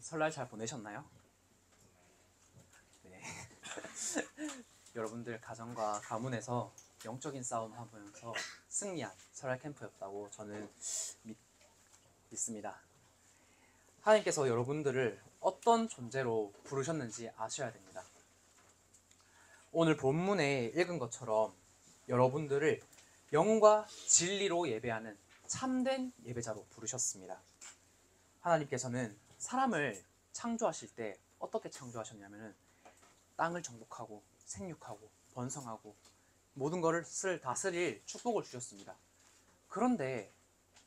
설날 잘 보내셨나요? 네. 여러분들 가정과 가문에서 영적인 싸움 하면서 승리한 설날 캠프였다고 저는 믿습니다. 하나님께서 여러분들을 어떤 존재로 부르셨는지 아셔야 됩니다. 오늘 본문에 읽은 것처럼 여러분들을 영과 진리로 예배하는 참된 예배자로 부르셨습니다. 하나님께서는 사람을 창조하실 때 어떻게 창조하셨냐면 땅을 정복하고 생육하고 번성하고 모든 것을 다스릴 축복을 주셨습니다. 그런데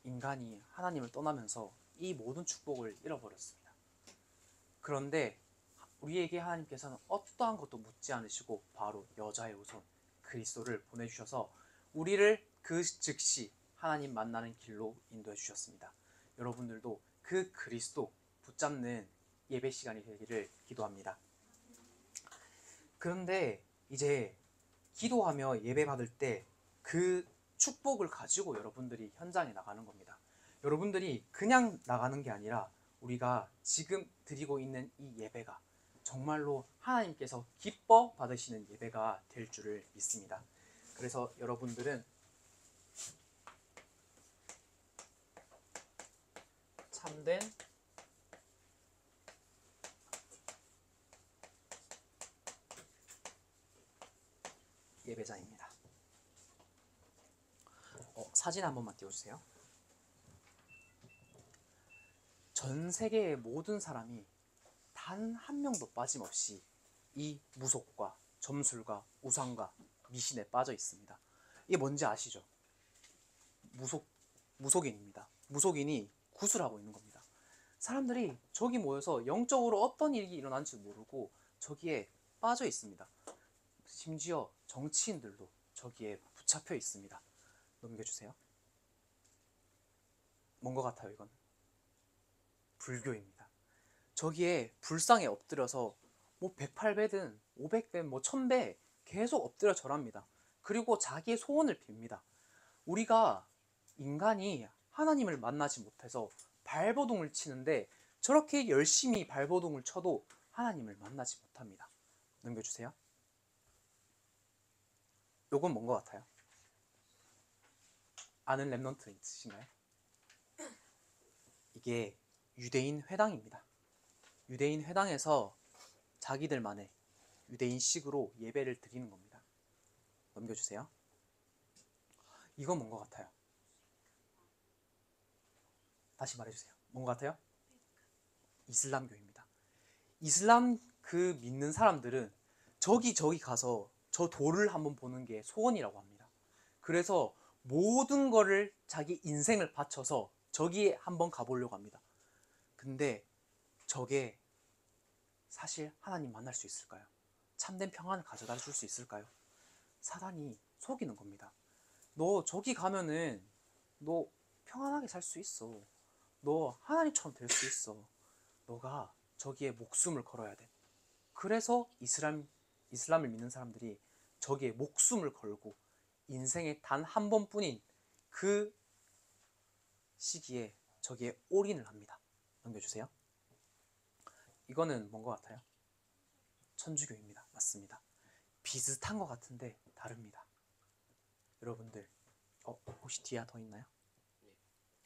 인간이 하나님을 떠나면서 이 모든 축복을 잃어버렸습니다. 그런데 우리에게 하나님께서는 어떠한 것도 묻지 않으시고 바로 여자의 후손 그리스도를 보내주셔서 우리를 그 즉시 하나님 만나는 길로 인도해 주셨습니다. 여러분들도 그 그리스도 붙잡는 예배 시간이 되기를 기도합니다. 그런데 이제 기도하며 예배 받을 때 그 축복을 가지고 여러분들이 현장에 나가는 겁니다. 여러분들이 그냥 나가는 게 아니라 우리가 지금 드리고 있는 이 예배가 정말로 하나님께서 기뻐 받으시는 예배가 될 줄을 믿습니다. 그래서 여러분들은 참된 예배자입니다. 사진 한 번만 띄워주세요. 전 세계의 모든 사람이 단 한 명도 빠짐없이 이 무속과 점술과 우상과 미신에 빠져 있습니다. 이게 뭔지 아시죠? 무속인입니다. 무속인이 구슬하고 있는 겁니다. 사람들이 저기 모여서 영적으로 어떤 일이 일어난지 모르고 저기에 빠져 있습니다. 심지어 정치인들도 저기에 붙잡혀 있습니다. 넘겨주세요. 뭔 것 같아요, 이건? 불교입니다. 저기에 불상에 엎드려서 뭐 108배든 500배, 뭐 1000배 계속 엎드려 절합니다. 그리고 자기의 소원을 빕니다. 우리가 인간이 하나님을 만나지 못해서 발버둥을 치는데 저렇게 열심히 발버둥을 쳐도 하나님을 만나지 못합니다. 넘겨주세요. 요건 뭔 것 같아요? 아는 랩넌트 있으신가요? 이게 유대인 회당입니다. 유대인 회당에서 자기들만의 유대인식으로 예배를 드리는 겁니다. 넘겨주세요. 이건 뭔 것 같아요? 다시 말해주세요. 뭔 것 같아요? 이슬람교입니다. 이슬람 그 믿는 사람들은 저기 가서 저 돌을 한번 보는 게 소원이라고 합니다. 그래서 모든 거를 자기 인생을 바쳐서 저기에 한번 가보려고 합니다. 근데 저게 사실 하나님 만날 수 있을까요? 참된 평안을 가져다 줄 수 있을까요? 사단이 속이는 겁니다. 너 저기 가면은 너 평안하게 살 수 있어. 너 하나님처럼 될 수 있어. 너가 저기에 목숨을 걸어야 돼. 그래서 이슬람을 믿는 사람들이 저기에 목숨을 걸고 인생에 단 한 번뿐인 그 시기에 저기에 올인을 합니다. 넘겨주세요. 이거는 뭔 것 같아요? 천주교입니다. 맞습니다. 비슷한 것 같은데 다릅니다. 여러분들 혹시 뒤에 더 있나요?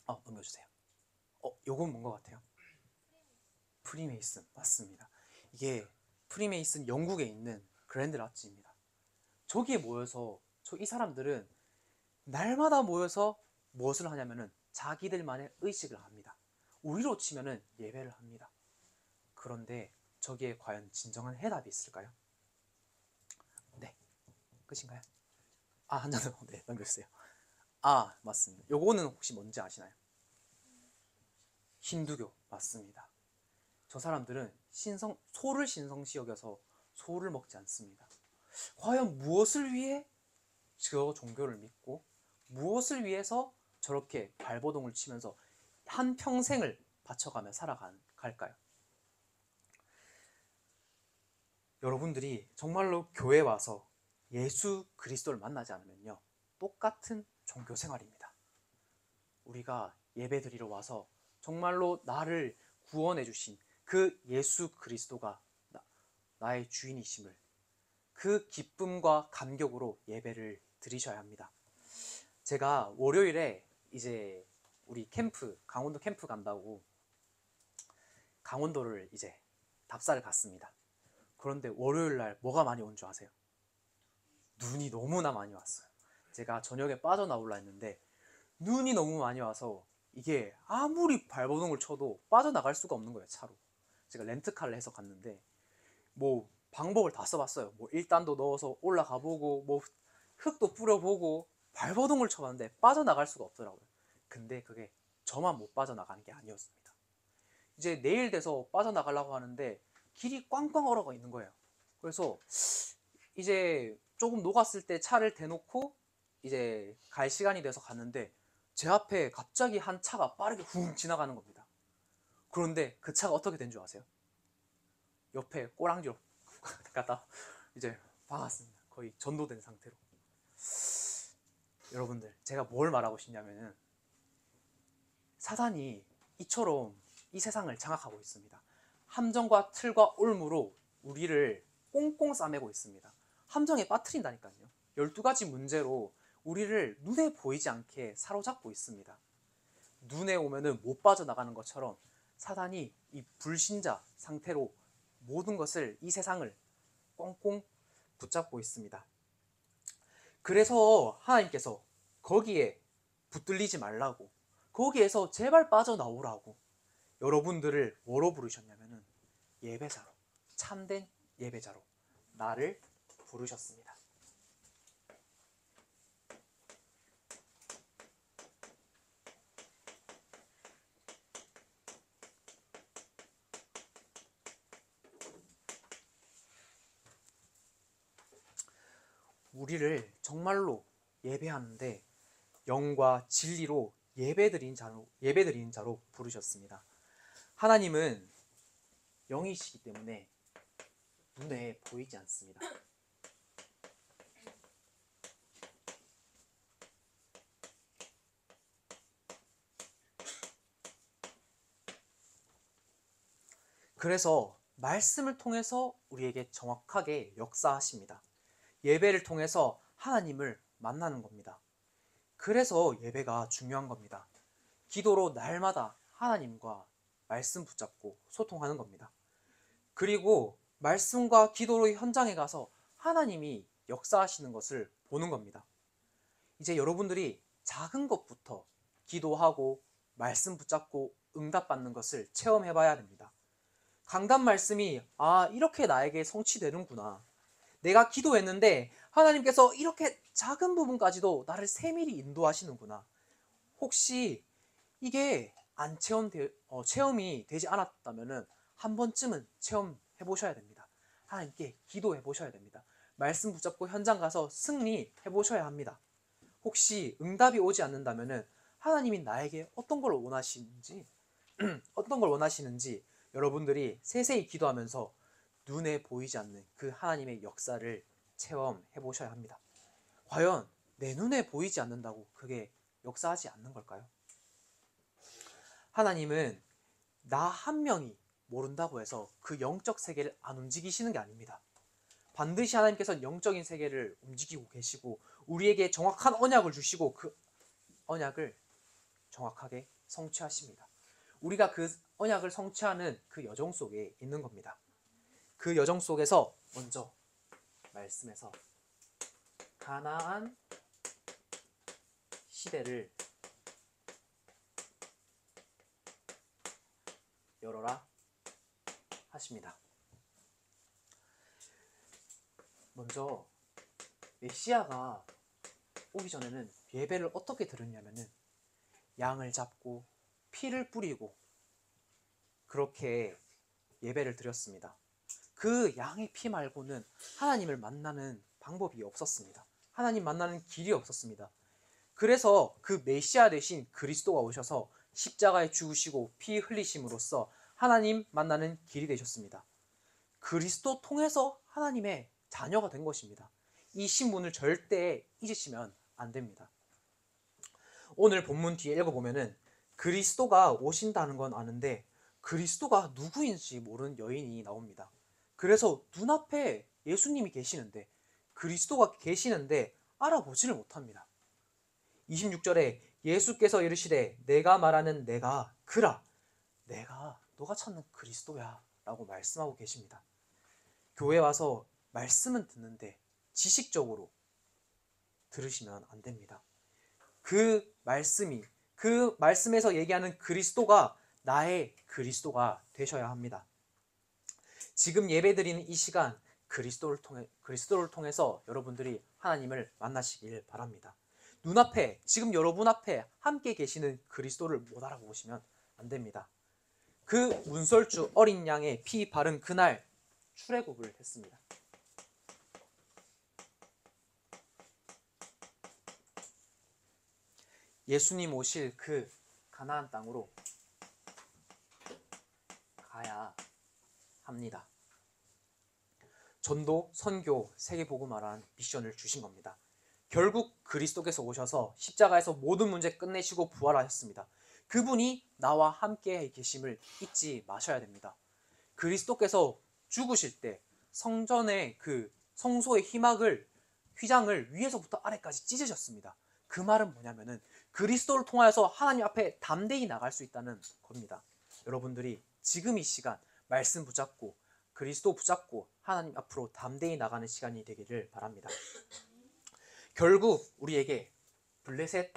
넘겨주세요. 요건 뭔 것 같아요? 프리메이슨. 맞습니다. 이게 프리메이슨 영국에 있는 그랜드 라치입니다. 저기에 모여서 이 사람들은 날마다 모여서 무엇을 하냐면은 자기들만의 의식을 합니다. 우리로 치면은 예배를 합니다. 그런데 저기에 과연 진정한 해답이 있을까요? 네, 끝인가요? 한 잔 더. 네, 넘겨주세요. 맞습니다. 요거는 혹시 뭔지 아시나요? 힌두교. 맞습니다. 저 사람들은 소를 신성시 여겨서 소를 먹지 않습니다. 과연 무엇을 위해 저 종교를 믿고 무엇을 위해서 저렇게 발버둥을 치면서 한 평생을 바쳐가며 살아갈까요? 여러분들이 정말로 교회 와서 예수 그리스도를 만나지 않으면요, 똑같은 종교 생활입니다. 우리가 예배 드리러 와서 정말로 나를 구원해 주신 그 예수 그리스도가 나의 주인이심을 그 기쁨과 감격으로 예배를 드리셔야 합니다. 제가 월요일에 이제 우리 캠프, 강원도 캠프 간다고 강원도를 이제 답사를 갔습니다. 그런데 월요일 날 뭐가 많이 온 줄 아세요? 눈이 너무나 많이 왔어요. 제가 저녁에 빠져나오려 했는데 눈이 너무 많이 와서 이게 아무리 발버둥을 쳐도 빠져나갈 수가 없는 거예요, 차로. 제가 렌트카를 해서 갔는데 뭐 방법을 다 써봤어요. 뭐 1단도 넣어서 올라가 보고 뭐 흙도 뿌려보고 발버둥을 쳐봤는데 빠져나갈 수가 없더라고요. 근데 그게 저만 못 빠져나가는 게 아니었습니다. 이제 내일 돼서 빠져나가려고 하는데 길이 꽝꽝 얼어가 있는 거예요. 그래서 이제 조금 녹았을 때 차를 대놓고 이제 갈 시간이 돼서 갔는데 제 앞에 갑자기 한 차가 빠르게 훅 지나가는 겁니다. 그런데 그 차가 어떻게 된 줄 아세요? 옆에 꼬랑지로 갖다 이제 박았습니다. 거의 전도된 상태로. 여러분들, 제가 뭘 말하고 싶냐면은 사단이 이처럼 이 세상을 장악하고 있습니다. 함정과 틀과 올무로 우리를 꽁꽁 싸매고 있습니다. 함정에 빠뜨린다니까요. 12가지 문제로 우리를 눈에 보이지 않게 사로잡고 있습니다. 눈에 오면은 못 빠져나가는 것처럼 사단이 이 불신자 상태로 모든 것을, 이 세상을 꽁꽁 붙잡고 있습니다. 그래서 하나님께서 거기에 붙들리지 말라고, 거기에서 제발 빠져나오라고 여러분들을 뭐로 부르셨냐면은 예배자로, 참된 예배자로 나를 부르셨습니다. 우리를 정말로 예배하는데 영과 진리로 예배드린 자로 부르셨습니다. 하나님은 영이시기 때문에 눈에 보이지 않습니다. 그래서 말씀을 통해서 우리에게 정확하게 역사하십니다. 예배를 통해서 하나님을 만나는 겁니다. 그래서 예배가 중요한 겁니다. 기도로 날마다 하나님과 말씀 붙잡고 소통하는 겁니다. 그리고 말씀과 기도로 현장에 가서 하나님이 역사하시는 것을 보는 겁니다. 이제 여러분들이 작은 것부터 기도하고 말씀 붙잡고 응답받는 것을 체험해 봐야 됩니다. 강단 말씀이 이렇게 나에게 성취되는구나. 내가 기도했는데 하나님께서 이렇게 작은 부분까지도 나를 세밀히 인도하시는구나. 혹시 이게 체험이 되지 않았다면 한 번쯤은 체험해 보셔야 됩니다. 하나님께 기도해 보셔야 됩니다. 말씀 붙잡고 현장 가서 승리해 보셔야 합니다. 혹시 응답이 오지 않는다면 하나님이 나에게 어떤 걸 원하시는지 여러분들이 세세히 기도하면서 눈에 보이지 않는 그 하나님의 역사를 체험해 보셔야 합니다. 과연 내 눈에 보이지 않는다고 그게 역사하지 않는 걸까요? 하나님은 나 한 명이 모른다고 해서 그 영적 세계를 안 움직이시는 게 아닙니다. 반드시 하나님께서는 영적인 세계를 움직이고 계시고 우리에게 정확한 언약을 주시고 그 언약을 정확하게 성취하십니다. 우리가 그 언약을 성취하는 그 여정 속에 있는 겁니다. 그 여정 속에서 먼저 말씀에서 가나안 시대를 열어라 하십니다. 먼저 메시아가 오기 전에는 예배를 어떻게 드렸냐면은 양을 잡고 피를 뿌리고 그렇게 예배를 드렸습니다. 그 양의 피 말고는 하나님을 만나는 방법이 없었습니다. 하나님 만나는 길이 없었습니다. 그래서 그 메시아 대신 그리스도가 오셔서 십자가에 죽으시고 피 흘리심으로써 하나님 만나는 길이 되셨습니다. 그리스도 통해서 하나님의 자녀가 된 것입니다. 이 신분을 절대 잊으시면 안 됩니다. 오늘 본문 뒤에 읽어보면은 그리스도가 오신다는 건 아는데 그리스도가 누구인지 모르는 여인이 나옵니다. 그래서 눈앞에 예수님이 계시는데, 그리스도가 계시는데 알아보지를 못합니다. 26절에 예수께서 이르시되 내가 말하는 내가 그라, 내가 너가 찾는 그리스도야 라고 말씀하고 계십니다. 교회 와서 말씀은 듣는데 지식적으로 들으시면 안 됩니다. 그 말씀에서 얘기하는 그리스도가 나의 그리스도가 되셔야 합니다. 지금 예배드리는 이 시간 그리스도를 통해서 여러분들이 하나님을 만나시길 바랍니다. 눈앞에, 지금 여러분 앞에 함께 계시는 그리스도를 못 알아보시면 안 됩니다. 그 문설주 어린 양의 피 바른 그날 출애굽을 했습니다. 예수님 오실 그 가나안 땅으로 가야 합니다. 전도, 선교, 세계복음화라는 미션을 주신 겁니다. 결국 그리스도께서 오셔서 십자가에서 모든 문제 끝내시고 부활하셨습니다. 그분이 나와 함께 계심을 잊지 마셔야 됩니다. 그리스도께서 죽으실 때 성전의 그 성소의 휘장을 위에서부터 아래까지 찢으셨습니다. 그 말은 뭐냐면은 그리스도를 통하여서 하나님 앞에 담대히 나갈 수 있다는 겁니다. 여러분들이 지금 이 시간 말씀 붙잡고 그리스도 붙잡고 하나님 앞으로 담대히 나가는 시간이 되기를 바랍니다. 결국 우리에게 블레셋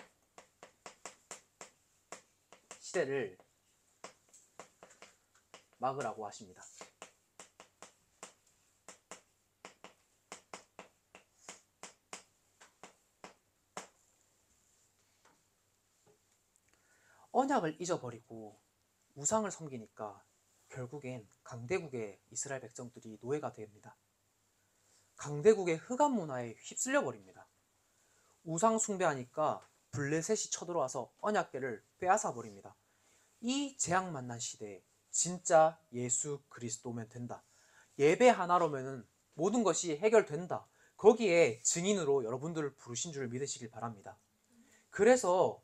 시대를 막으라고 하십니다. 언약을 잊어버리고 우상을 섬기니까 결국엔 강대국의 이스라엘 백성들이 노예가 됩니다. 강대국의 흑암 문화에 휩쓸려 버립니다. 우상 숭배하니까 블레셋이 쳐들어와서 언약궤를 빼앗아 버립니다. 이 재앙 만난 시대에 진짜 예수 그리스도면 된다. 예배 하나로면 모든 것이 해결된다. 거기에 증인으로 여러분들을 부르신 줄 믿으시길 바랍니다. 그래서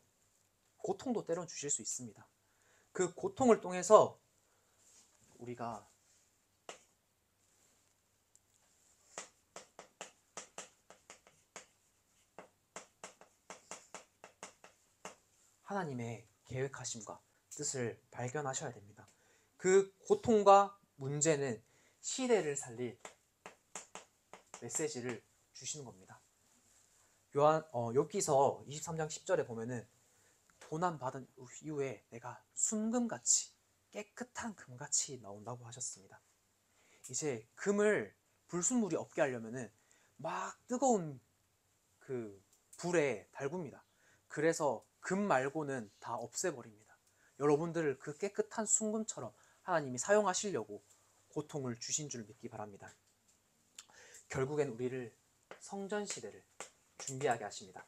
고통도 때론 주실 수 있습니다. 그 고통을 통해서 우리가 하나님의 계획하심과 뜻을 발견하셔야 됩니다. 그 고통과 문제는 시대를 살릴 메시지를 주시는 겁니다. 욥기서 23장 10절에 보면은 고난받은 이후에 내가 순금같이 깨끗한 금같이 나온다고 하셨습니다. 이제 금을 불순물이 없게 하려면은 막 뜨거운 그 불에 달굽니다. 그래서 금 말고는 다 없애버립니다. 여러분들을 그 깨끗한 순금처럼 하나님이 사용하시려고 고통을 주신 줄 믿기 바랍니다. 결국엔 우리를 성전시대를 준비하게 하십니다.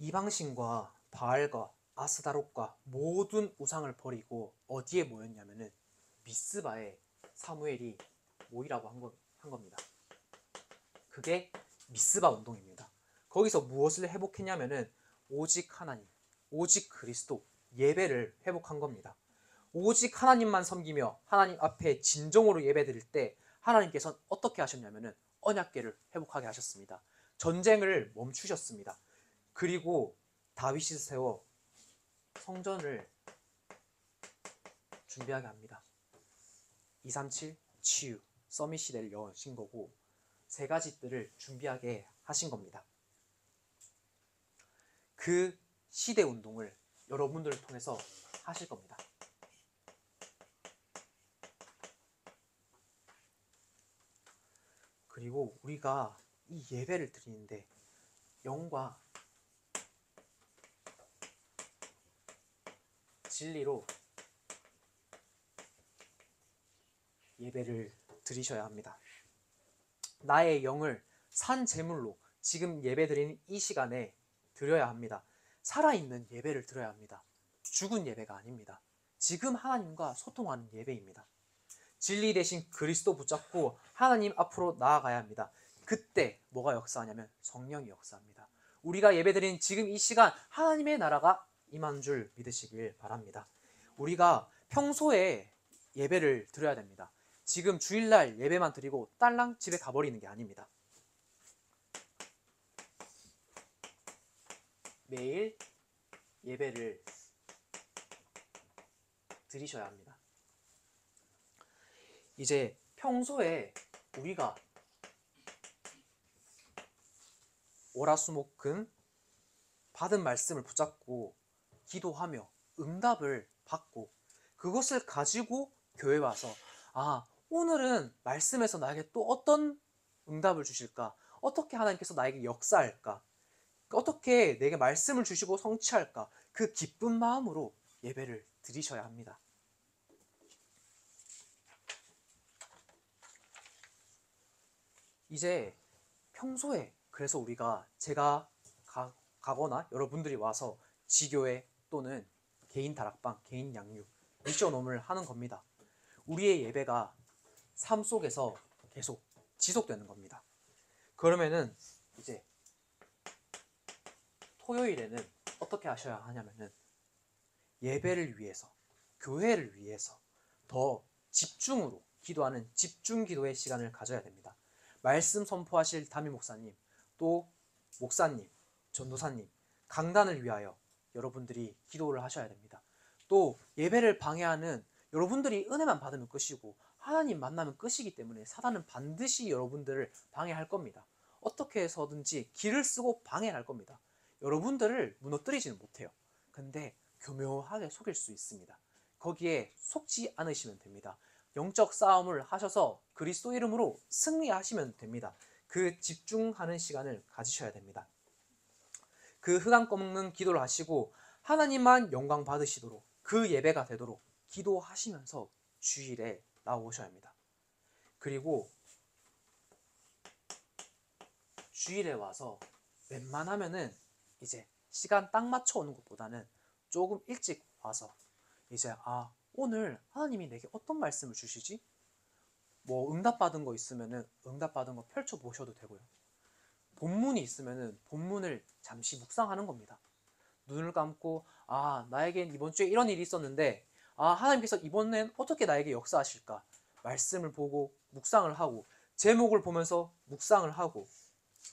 이방신과 바알과 아스다롯과 모든 우상을 버리고 어디에 모였냐면은 미스바에 사무엘이 모이라고 한 겁니다. 그게 미스바 운동입니다. 거기서 무엇을 회복했냐면은 오직 하나님, 오직 그리스도, 예배를 회복한 겁니다. 오직 하나님만 섬기며 하나님 앞에 진정으로 예배드릴 때 하나님께서는 어떻게 하셨냐면은 언약궤를 회복하게 하셨습니다. 전쟁을 멈추셨습니다. 그리고 다윗이 세워 성전을 준비하게 합니다. 237 치유 서밋 시대를 여신 거고 세 가지 뜰을 준비하게 하신 겁니다. 그 시대 운동을 여러분들을 통해서 하실 겁니다. 그리고 우리가 이 예배를 드리는데 영과 진리로 예배를 드리셔야 합니다. 나의 영을 산 제물로 지금 예배 드리는 이 시간에 드려야 합니다. 살아있는 예배를 드려야 합니다. 죽은 예배가 아닙니다. 지금 하나님과 소통하는 예배입니다. 진리 대신 그리스도 붙잡고 하나님 앞으로 나아가야 합니다. 그때 뭐가 역사하냐면 성령이 역사합니다. 우리가 예배드리는 지금 이 시간 하나님의 나라가 임한 줄 믿으시길 바랍니다. 우리가 평소에 예배를 드려야 됩니다. 지금 주일날 예배만 드리고 딸랑 집에 가버리는 게 아닙니다. 매일 예배를 드리셔야 합니다. 이제 평소에 우리가 월화수목금 받은 말씀을 붙잡고 기도하며 응답을 받고 그것을 가지고 교회 와서 오늘은 말씀에서 나에게 또 어떤 응답을 주실까? 어떻게 하나님께서 나에게 역사할까? 어떻게 내게 말씀을 주시고 성취할까? 그 기쁜 마음으로 예배를 드리셔야 합니다. 이제 평소에 그래서 우리가 제가 가거나 여러분들이 와서 지교회 또는 개인 다락방, 개인 양육, 미션홈을 하는 겁니다. 우리의 예배가 삶 속에서 계속 지속되는 겁니다. 그러면은 이제 토요일에는 어떻게 하셔야 하냐면은 예배를 위해서, 교회를 위해서 더 집중으로 기도하는 집중 기도의 시간을 가져야 됩니다. 말씀 선포하실 담임 목사님, 또 목사님, 전도사님, 강단을 위하여 여러분들이 기도를 하셔야 됩니다. 또 예배를 방해하는 여러분들이 은혜만 받으면 끝이고 하나님 만나면 끝이기 때문에 사단은 반드시 여러분들을 방해할 겁니다. 어떻게 해서든지 길을 쓰고 방해할 겁니다. 여러분들을 무너뜨리지는 못해요. 근데 교묘하게 속일 수 있습니다. 거기에 속지 않으시면 됩니다. 영적 싸움을 하셔서 그리스도 이름으로 승리하시면 됩니다. 그 집중하는 시간을 가지셔야 됩니다. 그 흑암 꺾는 기도를 하시고 하나님만 영광 받으시도록 그 예배가 되도록 기도하시면서 주일에 나오셔야 합니다. 그리고 주일에 와서 웬만하면은 이제 시간 딱 맞춰 오는 것보다는 조금 일찍 와서 이제 오늘 하나님이 내게 어떤 말씀을 주시지? 뭐 응답받은 거 있으면은 응답받은 거 펼쳐 보셔도 되고요. 본문이 있으면은 본문을 잠시 묵상하는 겁니다. 눈을 감고 나에겐 이번 주에 이런 일이 있었는데 하나님께서 이번엔 어떻게 나에게 역사하실까? 말씀을 보고 묵상을 하고 제목을 보면서 묵상을 하고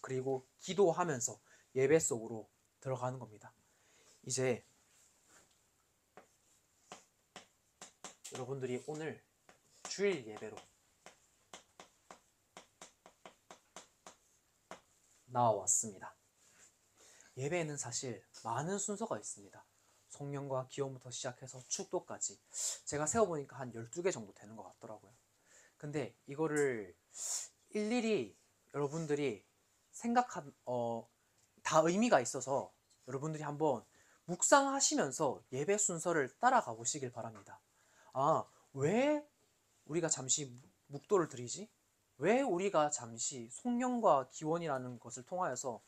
그리고 기도하면서 예배 속으로 들어가는 겁니다. 이제 여러분들이 오늘 주일 예배로 나와왔습니다. 예배에는 사실 많은 순서가 있습니다. 성령과 기원부터 시작해서 축도까지 제가 세어보니까 한 12개 정도 되는 것 같더라고요. 근데 이거를 일일이 여러분들이 다 의미가 있어서 여러분들이 한번 묵상하시면서 예배 순서를 따라가 보시길 바랍니다. 왜 우리가 잠시 묵도를 드리지? 왜 우리가 잠시 성령과 기원이라는 것을 통하여서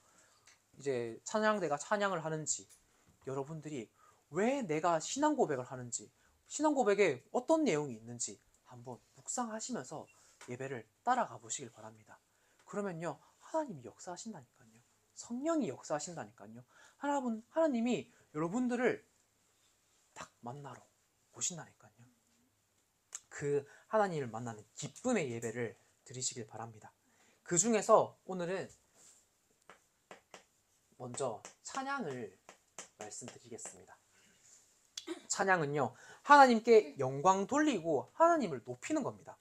이제 찬양대가 찬양을 하는지, 여러분들이 왜 내가 신앙 고백을 하는지, 신앙 고백에 어떤 내용이 있는지 한번 묵상하시면서 예배를 따라가 보시길 바랍니다. 그러면요, 하나님이 역사하신다니까요. 성령이 역사하신다니까요. 하나님이 여러분들을 딱 만나러 오신다니까요. 그 하나님을 만나는 기쁨의 예배를 드리시길 바랍니다. 그 중에서 오늘은 먼저 찬양을 말씀드리겠습니다. 찬양은요, 하나님께 영광 돌리고 하나님을 높이는 겁니다.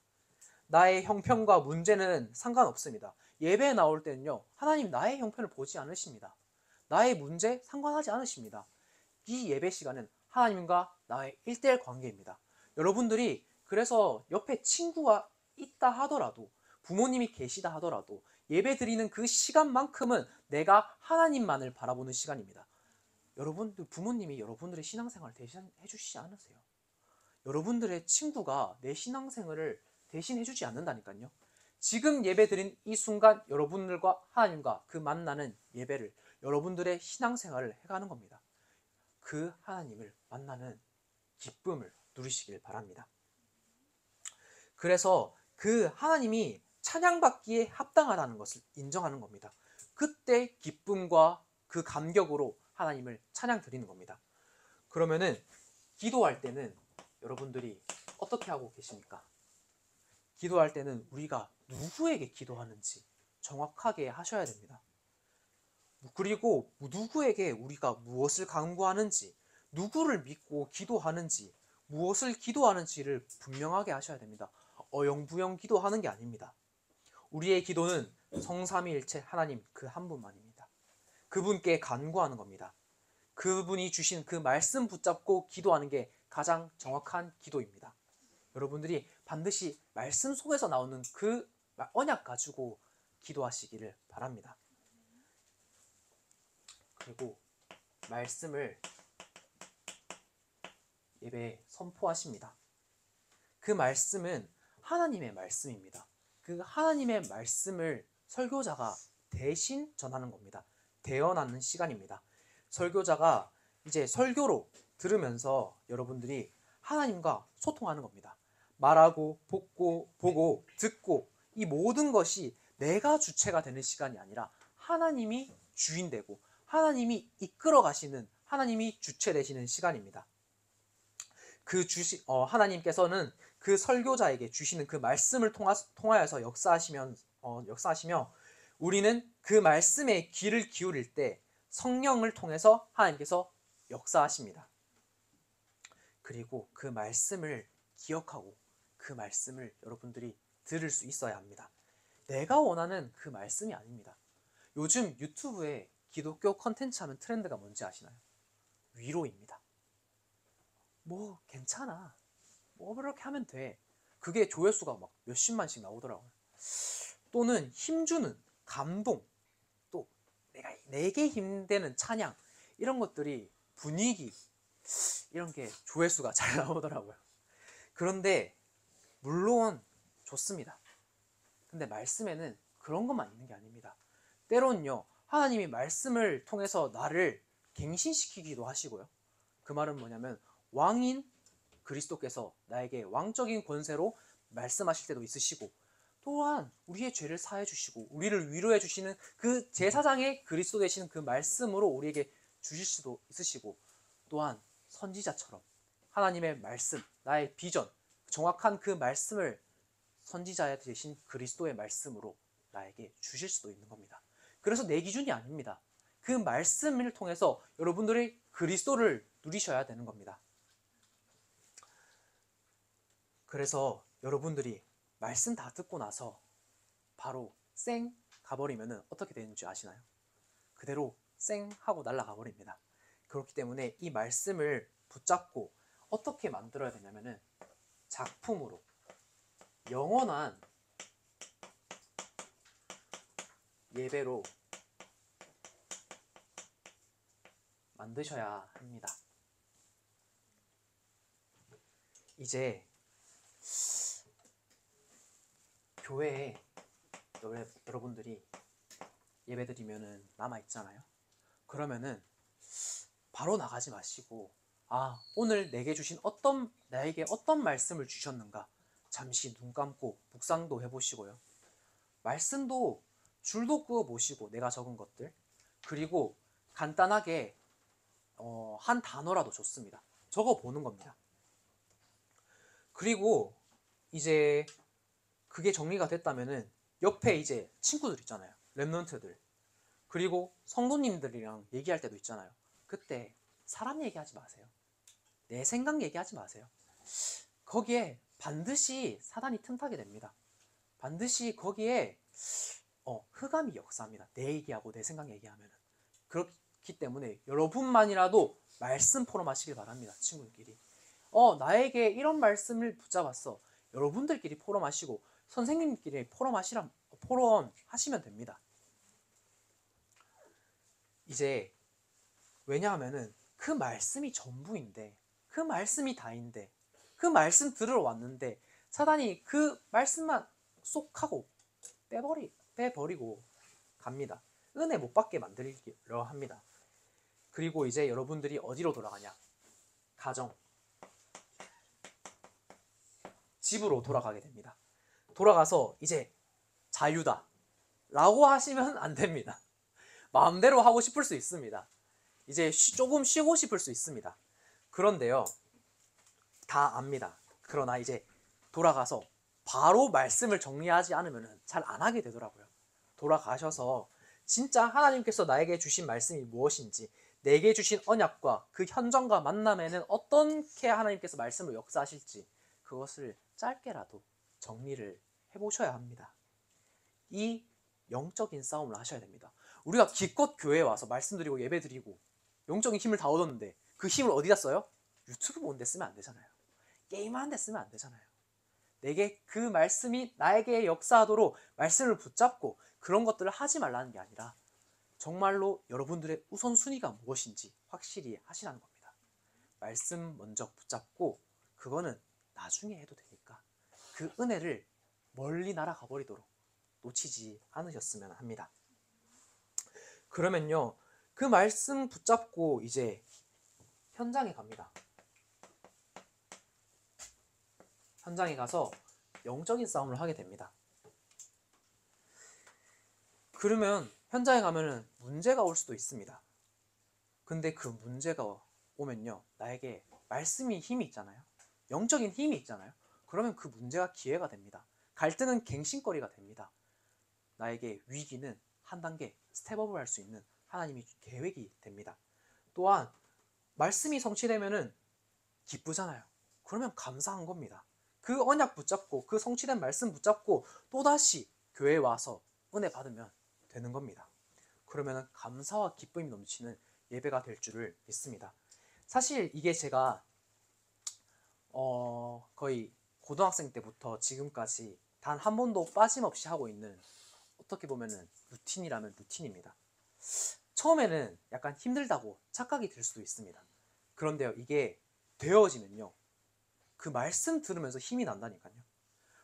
나의 형편과 문제는 상관없습니다. 예배에 나올 때는요, 하나님 나의 형편을 보지 않으십니다. 나의 문제 상관하지 않으십니다. 이 예배 시간은 하나님과 나의 1대1 관계입니다. 여러분들이 그래서 옆에 친구가 있다 하더라도, 부모님이 계시다 하더라도 예배 드리는 그 시간만큼은 내가 하나님만을 바라보는 시간입니다. 여러분들 부모님이 여러분들의 신앙생활을 대신해 주시지 않으세요. 여러분들의 친구가 내 신앙생활을 대신해 주지 않는다니까요. 지금 예배 드린 이 순간 여러분들과 하나님과 그 만나는 예배를 여러분들의 신앙생활을 해가는 겁니다. 그 하나님을 만나는 기쁨을 누리시길 바랍니다. 그래서 그 하나님이 찬양받기에 합당하다는 것을 인정하는 겁니다. 그때 기쁨과 그 감격으로 하나님을 찬양 드리는 겁니다. 그러면은 기도할 때는 여러분들이 어떻게 하고 계십니까? 기도할 때는 우리가 누구에게 기도하는지 정확하게 하셔야 됩니다. 그리고 누구에게 우리가 무엇을 간구하는지, 누구를 믿고 기도하는지, 무엇을 기도하는지를 분명하게 하셔야 됩니다. 어영부영 기도하는 게 아닙니다. 우리의 기도는 성삼위일체 하나님 그 한 분만입니다. 그분께 간구하는 겁니다. 그분이 주신 그 말씀 붙잡고 기도하는 게 가장 정확한 기도입니다. 여러분들이 반드시 말씀 속에서 나오는 그 언약 가지고 기도하시기를 바랍니다. 그리고 말씀을 예배에 선포하십니다. 그 말씀은 하나님의 말씀입니다. 그 하나님의 말씀을 설교자가 대신 전하는 겁니다. 대언하는 시간입니다. 설교자가 이제 설교로 들으면서 여러분들이 하나님과 소통하는 겁니다. 말하고 보고 듣고 이 모든 것이 내가 주체가 되는 시간이 아니라 하나님이 주인되고 하나님이 이끌어 가시는, 하나님이 주체 되시는 시간입니다. 하나님께서는 그 설교자에게 주시는 그 말씀을 통하여서 역사하시며 우리는 그 말씀에 귀를 기울일 때 성령을 통해서 하나님께서 역사하십니다. 그리고 그 말씀을 기억하고 그 말씀을 여러분들이 들을 수 있어야 합니다. 내가 원하는 그 말씀이 아닙니다. 요즘 유튜브에 기독교 컨텐츠 하면 트렌드가 뭔지 아시나요? 위로입니다. 뭐 괜찮아, 뭐 그렇게 하면 돼. 그게 조회수가 막 몇십만씩 나오더라고요. 또는 힘주는 감동, 또 내게 힘되는 찬양, 이런 것들이 분위기, 이런 게 조회수가 잘 나오더라고요. 그런데 물론 좋습니다. 근데 말씀에는 그런 것만 있는 게 아닙니다. 때론요, 하나님이 말씀을 통해서 나를 갱신시키기도 하시고요. 그 말은 뭐냐면 왕인 그리스도께서 나에게 왕적인 권세로 말씀하실 때도 있으시고, 또한 우리의 죄를 사해 주시고 우리를 위로해 주시는 그 제사장의 그리스도 되시는 그 말씀으로 우리에게 주실 수도 있으시고, 또한 선지자처럼 하나님의 말씀, 나의 비전, 정확한 그 말씀을 선지자 되신 그리스도의 말씀으로 나에게 주실 수도 있는 겁니다. 그래서 내 기준이 아닙니다. 그 말씀을 통해서 여러분들이 그리스도를 누리셔야 되는 겁니다. 그래서 여러분들이 말씀 다 듣고 나서 바로 쌩 가버리면 어떻게 되는지 아시나요? 그대로 쌩 하고 날아가 버립니다. 그렇기 때문에 이 말씀을 붙잡고 어떻게 만들어야 되냐면은 작품으로, 영원한 예배로 만드셔야 합니다. 이제 교회에 여러분들이 예배드리면은 남아있잖아요. 그러면은 바로 나가지 마시고, 오늘 내게 주신 나에게 어떤 말씀을 주셨는가 잠시 눈 감고 묵상도 해보시고요. 말씀도 줄도 그어 보시고, 내가 적은 것들, 그리고 간단하게 한 단어라도 좋습니다. 적어 보는 겁니다. 그리고 이제 그게 정리가 됐다면은 옆에 이제 친구들 있잖아요. 랩런트들. 그리고 성도님들이랑 얘기할 때도 있잖아요. 그때 사람 얘기하지 마세요. 내 생각 얘기하지 마세요. 거기에 반드시 사단이 틈타게 됩니다. 반드시 거기에 흑암이 역사합니다. 내 얘기하고 내 생각 얘기하면은. 그렇기 때문에 여러분만이라도 말씀 포럼하시길 바랍니다. 친구들끼리. 나에게 이런 말씀을 붙잡았어. 여러분들끼리 포럼하시고 선생님끼리 포럼하시면 됩니다. 이제 왜냐하면은 그 말씀이 전부인데, 그 말씀이 다인데, 그 말씀 들으러 왔는데 사단이 그 말씀만 쏙 하고 빼버리고 갑니다. 은혜 못 받게 만들려 합니다. 그리고 이제 여러분들이 어디로 돌아가냐? 가정. 집으로 돌아가게 됩니다. 돌아가서 이제 자유다 라고 하시면 안 됩니다. 마음대로 하고 싶을 수 있습니다. 이제 조금 쉬고 싶을 수 있습니다. 그런데요, 다 압니다. 그러나 이제 돌아가서 바로 말씀을 정리하지 않으면 잘 안 하게 되더라고요. 돌아가셔서 진짜 하나님께서 나에게 주신 말씀이 무엇인지, 내게 주신 언약과 그 현장과 만남에는 어떻게 하나님께서 말씀을 역사하실지 그것을 짧게라도 정리를 해보셔야 합니다. 이 영적인 싸움을 하셔야 됩니다. 우리가 기껏 교회에 와서 말씀드리고 예배드리고 영적인 힘을 다 얻었는데 그 힘을 어디다 써요? 유튜브 보는 데 쓰면 안 되잖아요. 게임하는 데 쓰면 안 되잖아요. 내게 그 말씀이 나에게 역사하도록 말씀을 붙잡고 그런 것들을 하지 말라는 게 아니라 정말로 여러분들의 우선순위가 무엇인지 확실히 하시라는 겁니다. 말씀 먼저 붙잡고 그거는 나중에 해도 되니까 그 은혜를 멀리 날아가 버리도록 놓치지 않으셨으면 합니다. 그러면요, 그 말씀 붙잡고 이제 현장에 갑니다. 현장에 가서 영적인 싸움을 하게 됩니다. 그러면 현장에 가면은 문제가 올 수도 있습니다. 근데 그 문제가 오면요, 나에게 말씀이 힘이 있잖아요. 영적인 힘이 있잖아요. 그러면 그 문제가 기회가 됩니다. 갈등은 갱신거리가 됩니다. 나에게 위기는 한 단계 스텝업을 할 수 있는 하나님의 계획이 됩니다. 또한 말씀이 성취되면은 기쁘잖아요. 그러면 감사한 겁니다. 그 언약 붙잡고 그 성취된 말씀 붙잡고 또다시 교회에 와서 은혜 받으면 되는 겁니다. 그러면 감사와 기쁨이 넘치는 예배가 될 줄을 믿습니다. 사실 이게 제가 거의 고등학생 때부터 지금까지 단 한 번도 빠짐없이 하고 있는, 어떻게 보면은 루틴이라면 루틴입니다. 처음에는 약간 힘들다고 착각이 들 수도 있습니다. 그런데요, 이게 되어지면요, 그 말씀 들으면서 힘이 난다니까요.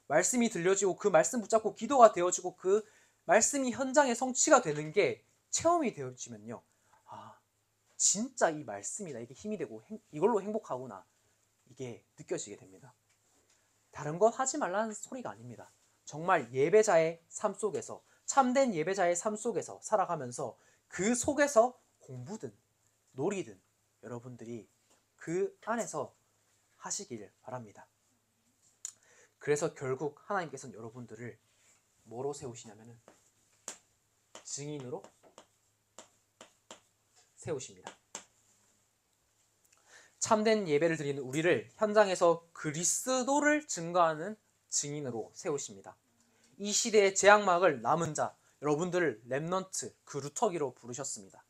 말씀이 들려지고 그 말씀 붙잡고 기도가 되어지고 그 말씀이 현장에 성취가 되는 게 체험이 되어지면요, 아, 진짜 이 말씀이 나에게 힘이 되고 이걸로 행복하구나, 이게 느껴지게 됩니다. 다른 거 하지 말라는 소리가 아닙니다. 정말 예배자의 삶 속에서, 참된 예배자의 삶 속에서 살아가면서 그 속에서 공부든 놀이든 여러분들이 그 안에서 하시길 바랍니다. 그래서 결국 하나님께서는 여러분들을 뭐로 세우시냐면은 증인으로 세우십니다. 참된 예배를 드리는 우리를 현장에서 그리스도를 증거하는 증인으로 세우십니다. 이 시대의 재앙막을 남은 자, 여러분들을 렘넌트, 그 루터기로 부르셨습니다.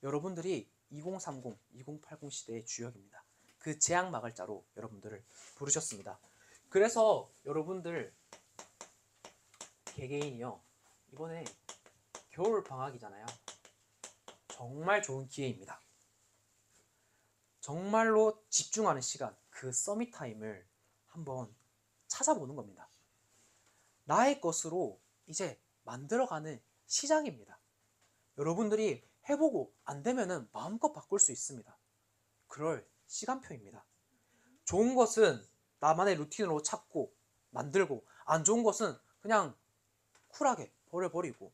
여러분들이 2030, 2080 시대의 주역입니다. 그 재앙막을 자로 여러분들을 부르셨습니다. 그래서 여러분들 개개인이요, 이번에 겨울 방학이잖아요. 정말 좋은 기회입니다. 정말로 집중하는 시간, 그 서밋 타임을 한번 찾아보는 겁니다. 나의 것으로 이제 만들어가는 시작입니다. 여러분들이 해보고 안 되면은 마음껏 바꿀 수 있습니다. 그럴 시간표입니다. 좋은 것은 나만의 루틴으로 찾고 만들고, 안 좋은 것은 그냥 쿨하게 버려버리고,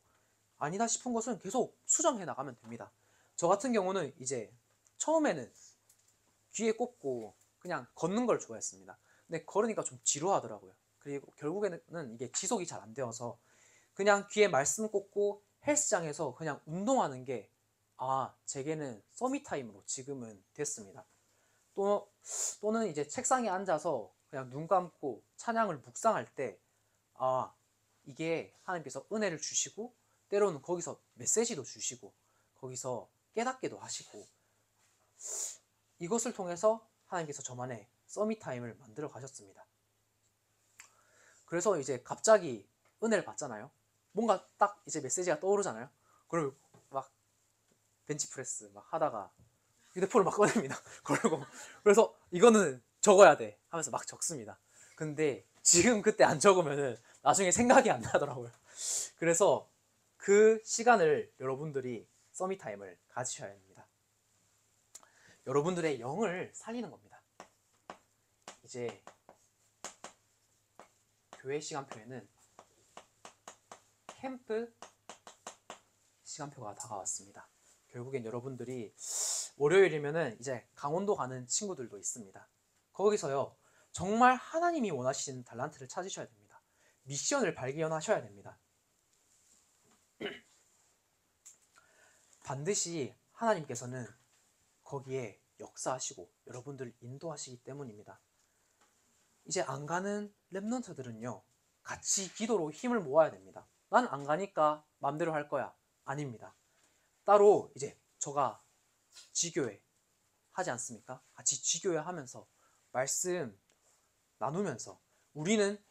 아니다 싶은 것은 계속 수정해 나가면 됩니다. 저 같은 경우는 이제 처음에는 귀에 꽂고 그냥 걷는 걸 좋아했습니다. 근데 걸으니까 좀 지루하더라고요. 그리고 결국에는 이게 지속이 잘 안 되어서 그냥 귀에 말씀 꽂고 헬스장에서 그냥 운동하는 게, 제게는 서밋타임으로 지금은 됐습니다. 또는 이제 책상에 앉아서 그냥 눈 감고 찬양을 묵상할 때, 이게 하나님께서 은혜를 주시고 때로는 거기서 메시지도 주시고 거기서 깨닫게도 하시고, 이것을 통해서 하나님께서 저만의 서밋타임을 만들어 가셨습니다. 그래서 이제 갑자기 은혜를 받잖아요. 뭔가 딱 이제 메시지가 떠오르잖아요. 그리고 막 벤치프레스 막 하다가 휴대폰을 막 꺼냅니다. 그리고 그래서 이거는 적어야 돼 하면서 막 적습니다. 근데 지금 그때 안 적으면은 나중에 생각이 안 나더라고요. 그래서 그 시간을 여러분들이 서밋타임을 가지셔야 합니다. 여러분들의 영을 살리는 겁니다. 이제 교회 시간표에는 캠프 시간표가 다가왔습니다. 결국엔 여러분들이 월요일이면은 이제 강원도 가는 친구들도 있습니다. 거기서요, 정말 하나님이 원하시는 달란트를 찾으셔야 됩니다. 미션을 발견하셔야 됩니다. 반드시 하나님께서는 거기에 역사하시고 여러분들을 인도하시기 때문입니다. 이제 안 가는 랩런트들은요, 같이 기도로 힘을 모아야 됩니다. 난 안 가니까 맘대로 할 거야. 아닙니다. 따로 이제 저가 지교회 하지 않습니까? 같이 지교회 하면서 말씀 나누면서 우리는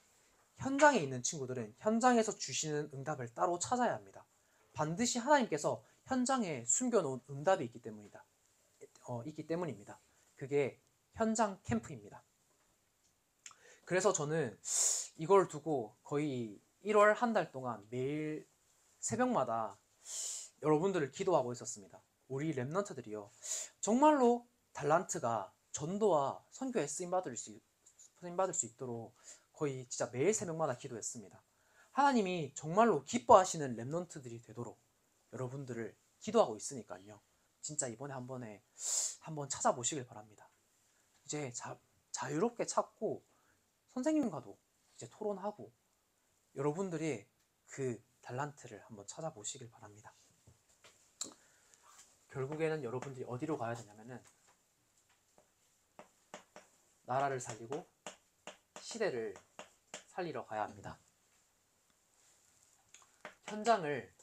현장에 있는 친구들은 현장에서 주시는 응답을 따로 찾아야 합니다. 반드시 하나님께서 현장에 숨겨놓은 응답이 있기 때문입니다. 그게 현장 캠프입니다. 그래서 저는 이걸 두고 거의 1월 한 달 동안 매일 새벽마다 여러분들을 기도하고 있었습니다. 우리 랩런트들이요, 정말로 달란트가 전도와 선교에 쓰임받을 수 있도록 거의 진짜 매일 새벽마다 기도했습니다. 하나님이 정말로 기뻐하시는 랩런트들이 되도록 여러분들을 기도하고 있으니까요, 진짜 이번에 한번 찾아보시길 바랍니다. 이제 자유롭게 찾고 선생님과도 이제 토론하고 여러분들이 그 달란트를 한번 찾아보시길 바랍니다. 결국에는 여러분들이 어디로 가야 되냐면은 나라를 살리고 시대를 살리러 가야 합니다. 현장을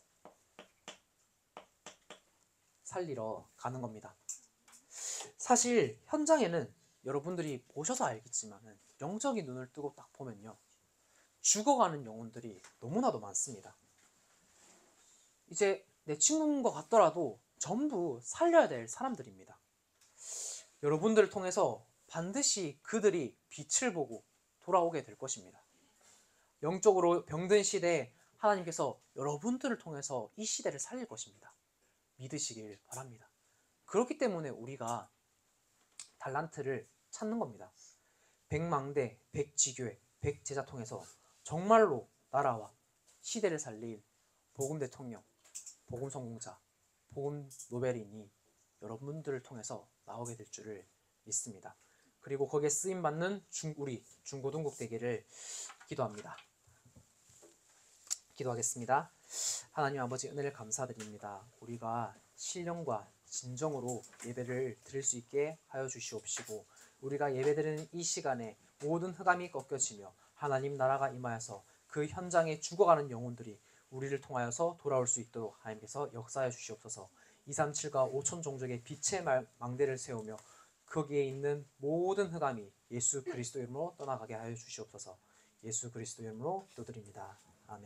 살리러 가는 겁니다. 사실 현장에는 여러분들이 보셔서 알겠지만 영적인 눈을 뜨고 딱 보면요, 죽어가는 영혼들이 너무나도 많습니다. 이제 내 친구인 것 같더라도 전부 살려야 될 사람들입니다. 여러분들을 통해서 반드시 그들이 빛을 보고 돌아오게 될 것입니다. 영적으로 병든 시대에 하나님께서 여러분들을 통해서 이 시대를 살릴 것입니다. 믿으시길 바랍니다. 그렇기 때문에 우리가 달란트를 찾는 겁니다. 백망대, 백지교회, 백제자 통해서 정말로 나라와 시대를 살릴 복음 대통령, 복음 성공자, 복음 노벨인이 여러분들을 통해서 나오게 될 줄을 믿습니다. 그리고 거기에 쓰임받는 우리 중고등국 되기를 기도합니다. 기도하겠습니다. 하나님 아버지, 은혜를 감사드립니다. 우리가 신령과 진정으로 예배를 드릴 수 있게 하여 주시옵시고, 우리가 예배드리는 이 시간에 모든 흑암이 꺾여지며 하나님 나라가 임하여서 그 현장에 죽어가는 영혼들이 우리를 통하여서 돌아올 수 있도록 하나님께서 역사해 주시옵소서. 237과 5천 종족의 빛의 망대를 세우며 거기에 있는 모든 흑암이 예수 그리스도 이름으로 떠나가게 하여 주시옵소서. 예수 그리스도 이름으로 기도드립니다. 아멘.